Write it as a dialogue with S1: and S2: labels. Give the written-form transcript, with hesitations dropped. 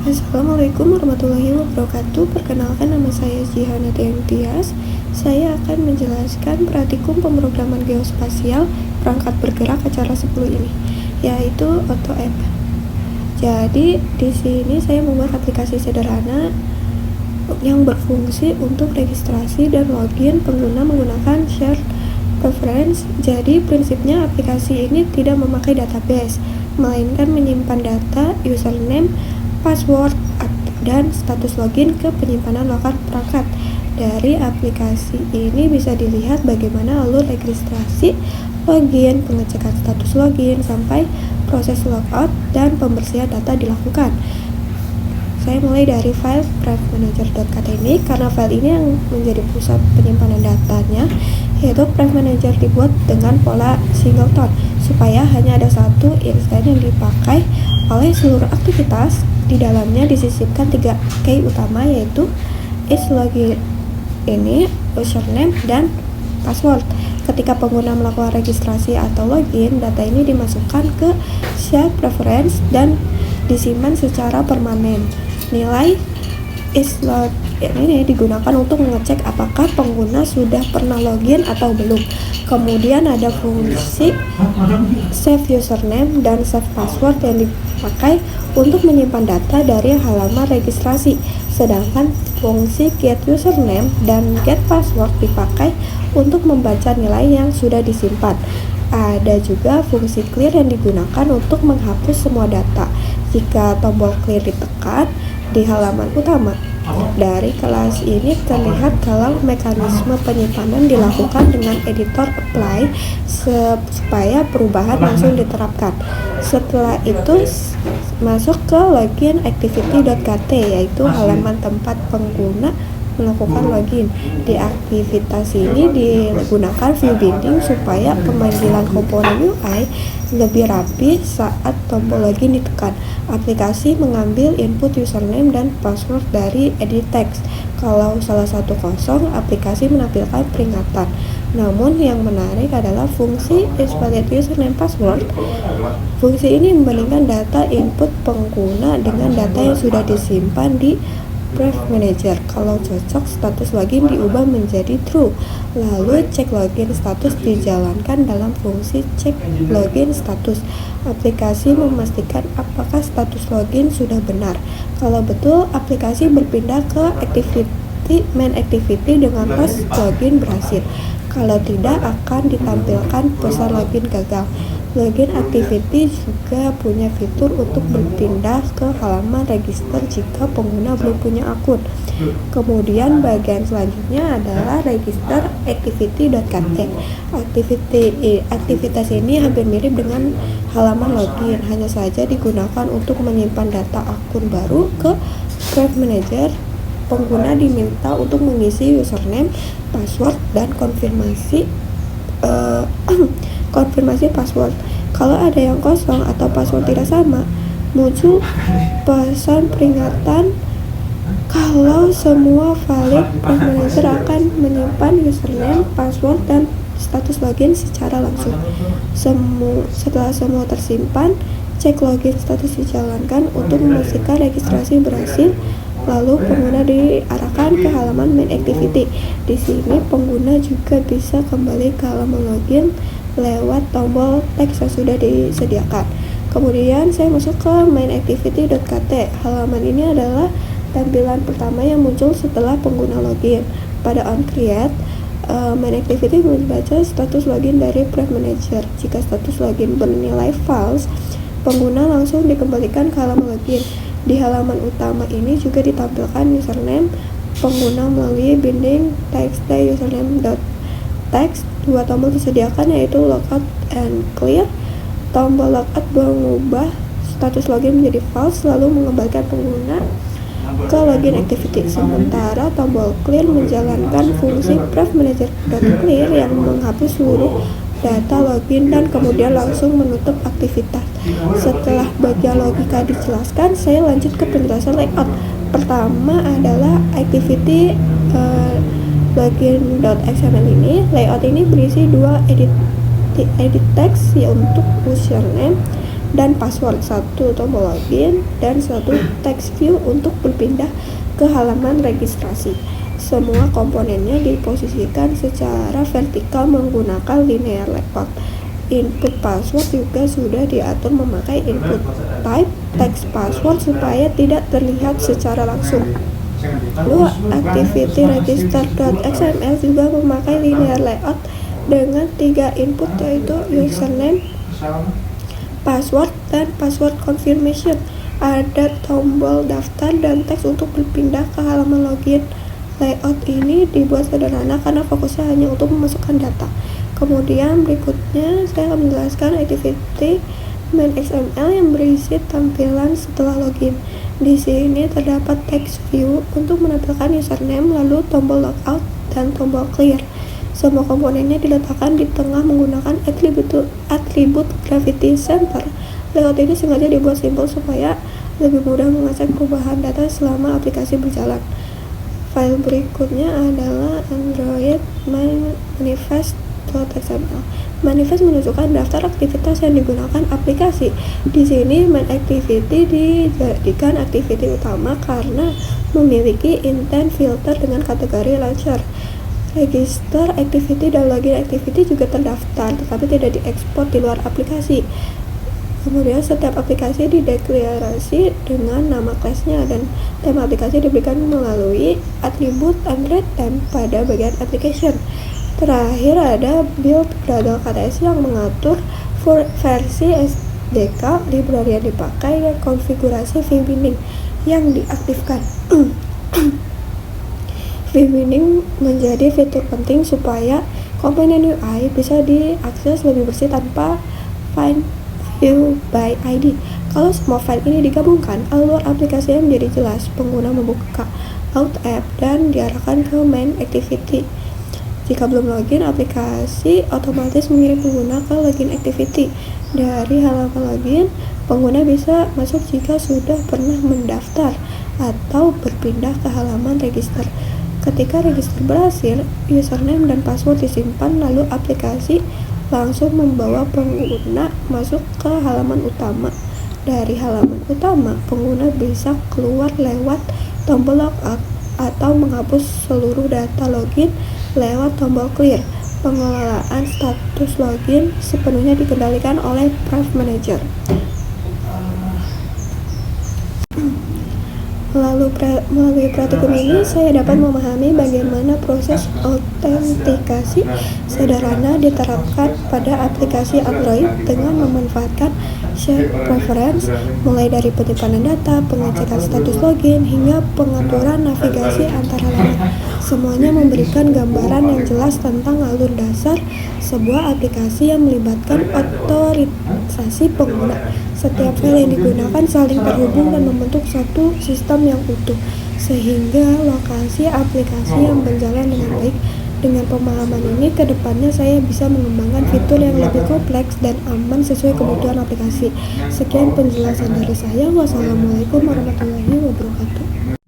S1: Assalamualaikum warahmatullahi wabarakatuh. Perkenalkan, nama saya Jihana Tias. Saya akan menjelaskan praktikum pemrograman geospasial perangkat bergerak acara 10 ini, yaitu AutoApp. Jadi di sini saya membuat aplikasi sederhana yang berfungsi untuk registrasi dan login pengguna menggunakan shared preference. Jadi prinsipnya aplikasi ini tidak memakai database, melainkan menyimpan data username, password, dan status login ke penyimpanan lokal perangkat. Dari aplikasi ini bisa dilihat bagaimana alur registrasi, login, pengecekan status login, sampai proses logout dan pembersihan data dilakukan. Saya mulai dari file privmanager.kt ini, karena file ini yang menjadi pusat penyimpanan datanya, yaitu privmanager dibuat dengan pola singleton, supaya hanya ada satu instansi yang dipakai oleh seluruh aktivitas. Di dalamnya disisipkan 3 key utama, yaitu is login ini, username, dan password. Ketika pengguna melakukan registrasi atau login, data ini dimasukkan ke shared preference dan disimpan secara permanen. Nilai is login ini digunakan untuk mengecek apakah pengguna sudah pernah login atau belum. Kemudian ada fungsi save username dan save password yang dipakai untuk menyimpan data dari halaman registrasi. Sedangkan fungsi get username dan get password dipakai untuk membaca nilai yang sudah disimpan. Ada juga fungsi clear yang digunakan untuk menghapus semua data jika tombol clear ditekan di halaman utama. Dari kelas ini terlihat kalau mekanisme penyimpanan dilakukan dengan editor apply supaya perubahan langsung diterapkan. Setelah itu masuk ke login activity.kt, yaitu halaman tempat pengguna melakukan login. Di aktivitas ini digunakan view binding supaya pemanggilan komponen UI lebih rapi saat tombol login ditekan. Aplikasi mengambil input username dan password dari edit text. Kalau salah satu kosong, aplikasi menampilkan peringatan. Namun yang menarik adalah fungsi invalid username password. Fungsi ini membandingkan data input pengguna dengan data yang sudah disimpan di privmanager. Kalau cocok, status login diubah menjadi true. Lalu cek login status dijalankan dalam fungsi cek login status. Aplikasi memastikan apakah status login sudah benar. Kalau betul, aplikasi berpindah ke main activity dengan tes login berhasil. Kalau tidak, akan ditampilkan pesan login gagal. Login activity juga punya fitur untuk berpindah ke halaman register jika pengguna belum punya akun. Kemudian bagian selanjutnya adalah register activity.kt. Aktivitas ini hampir mirip dengan halaman login, hanya saja digunakan untuk menyimpan data akun baru ke privmanager. Pengguna diminta untuk mengisi username, password, dan konfirmasi password. Kalau ada yang kosong atau password tidak sama, muncul pesan peringatan kalau semua valid. Privmanager akan menyimpan username, password, dan status login secara langsung. Setelah semua tersimpan, cek login status dijalankan untuk memastikan registrasi berhasil. Lalu pengguna diarahkan ke halaman main activity. Di sini pengguna juga bisa kembali ke halaman login lewat tombol teks yang sudah disediakan. Kemudian saya masuk ke main activity.kt. Halaman ini adalah tampilan pertama yang muncul setelah pengguna login. Pada on create, main activity membaca status login dari privmanager. Jika status login bernilai false, pengguna langsung dikembalikan ke halaman login. Di halaman utama ini juga ditampilkan username pengguna melalui binding txt username.text. 2 tombol disediakan, yaitu logout and clear. Tombol logout mengubah status login menjadi false lalu mengembalikan pengguna ke login activity. Sementara tombol clear menjalankan fungsi privmanager.clear yang menghapus seluruh data login dan kemudian langsung menutup aktivitas. Setelah bagian logika dijelaskan, saya lanjut ke penjelasan layout. Pertama adalah activity login.xml ini. Layout ini berisi 2 edit text, untuk username dan password, satu tombol login, dan satu text view untuk berpindah ke halaman registrasi. Semua komponennya diposisikan secara vertikal menggunakan linear layout. Input password juga sudah diatur memakai input type text password supaya tidak terlihat secara langsung. Lalu activity register.xml juga memakai linear layout dengan 3 input, yaitu username, password, dan password confirmation. Ada tombol daftar dan teks untuk berpindah ke halaman login. Layout ini dibuat sederhana karena fokusnya hanya untuk memasukkan data. Kemudian berikutnya saya akan menjelaskan activity main XML yang berisi tampilan setelah login. Di sini terdapat text view untuk menampilkan username, lalu tombol logout dan tombol clear. Semua komponennya diletakkan di tengah menggunakan atribut Gravity Center. Layout ini sengaja dibuat simpel supaya lebih mudah mengecek perubahan data selama aplikasi berjalan. File berikutnya adalah Android manifest.xml. Manifest menunjukkan daftar aktivitas yang digunakan aplikasi. Di sini main activity dijadikan activity utama karena memiliki intent filter dengan kategori launcher. Register activity dan login activity juga terdaftar, tetapi tidak diekspor di luar aplikasi. Kemudian setiap aplikasi dideklarasi dengan nama kelasnya dan tema aplikasi diberikan melalui atribut Android theme pada bagian application. Terakhir ada build Gradle KTS yang mengatur versi SDK, library yang dipakai, dan konfigurasi vBinding yang diaktifkan. vBinding menjadi fitur penting supaya komponen UI bisa diakses lebih bersih tanpa find view by ID. Kalau semua file ini digabungkan, alur aplikasinya menjadi jelas. Pengguna membuka out app dan diarahkan ke main activity. Jika belum login, aplikasi otomatis mengirim pengguna ke login activity. Dari halaman login, pengguna bisa masuk jika sudah pernah mendaftar atau berpindah ke halaman register. Ketika register berhasil, username dan password disimpan, lalu aplikasi langsung membawa pengguna masuk ke halaman utama. Dari halaman utama, pengguna bisa keluar lewat tombol logout atau menghapus seluruh data login lewat tombol clear. Pengelolaan status login sepenuhnya dikendalikan oleh Private Manager. Melalui praktikum ini, saya dapat memahami bagaimana proses autentikasi sederhana diterapkan pada aplikasi Android dengan memanfaatkan shared preference, mulai dari penyimpanan data, pengecekan status login, hingga pengaturan navigasi antara laman. Semuanya memberikan gambaran yang jelas tentang alur dasar sebuah aplikasi yang melibatkan otorisasi pengguna. Setiap file yang digunakan saling terhubung dan membentuk satu sistem yang utuh, sehingga lokasi aplikasi yang berjalan dengan baik. Dengan pemahaman ini, ke depannya saya bisa mengembangkan fitur yang lebih kompleks dan aman sesuai kebutuhan aplikasi. Sekian penjelasan dari saya. Wassalamualaikum warahmatullahi wabarakatuh.